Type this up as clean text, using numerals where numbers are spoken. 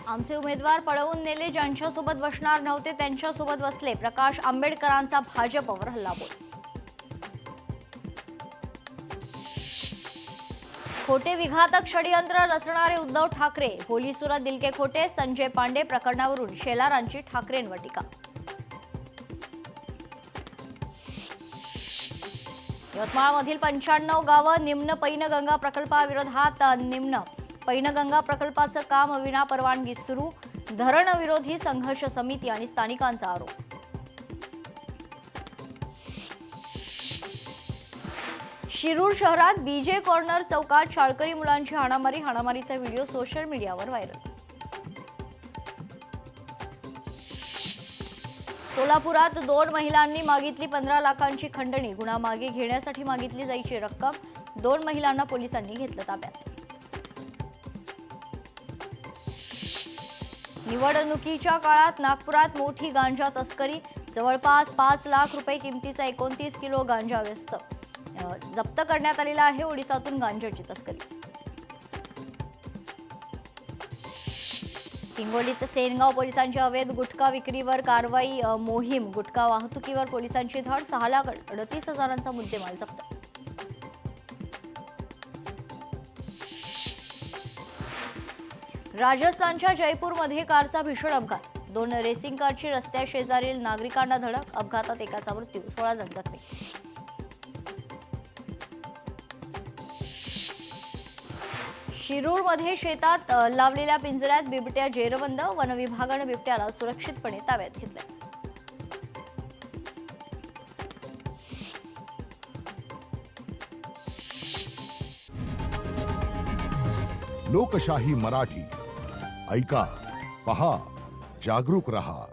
आमचे उमेदवार पळवून नेले, ज्यांच्यासोबत बसणार नव्हते त्यांच्यासोबत बसले. प्रकाश आंबेडकरांचा भाजपवर हल्लाबोल. खोटे विघातक षडयंत्र रचणारे उद्धव ठाकरे. पोलिसुरात दिलके खोटे. संजय पांडे प्रकरणावरून शेलारांची ठाकरेंवर टीका. यवतमाळमधील 95 गावं निम्न पैनगंगा प्रकल्पाविरोधात निम्न पैनगंगा प्रकल्पाचं काम विना परवानगी सुरू. धरण विरोधी संघर्ष समिती आणि स्थानिकांचा आरोप. शिरूर शहरात बीजे कॉर्नर चौकात शाळकरी मुलांची हाणामारीचा व्हिडिओ सोशल मीडियावर व्हायरल. सोलापुरात 2 महिलांनी मागितली 15 लाखांची खंडणी. गुन्हा मागे घेण्यासाठी मागितली जायची रक्कम. 2 महिलांना पोलिसांनी घेतलं ताब्यात. निवडणुकीच्या काळात नागपुरात मोठी गांजा तस्करी. जवळपास 5 लाख रुपये किमतीचा 29 किलो गांजा जप्त करण्यात आलेला आहे. ओडिसातून गांजाची तस्करी. हिंगोलीत सेनगाव पोलिसांची अवैध गुटखा विक्रीवर कारवाई मोहीम. गुटखा वाहतुकीवर पोलिसांची धाड. 6,38,000चा मुद्देमाल जप्त. राजस्थानच्या जयपूरमध्ये कारचा भीषण अपघात. 2 रेसिंग कारची रस्त्याशेजारील नागरिकांना धडक. अपघातात एकाचा मृत्यू, 16 जण जखमी. शिरूरमध्ये शेतात लावलेल्या पिंजऱ्यात बिबट्या जेरबंद. वन विभागाने बिबट्याला सुरक्षितपणे ताब्यात घेतले. लोकशाही मराठी ऐका, पहा, जागरूक रहा.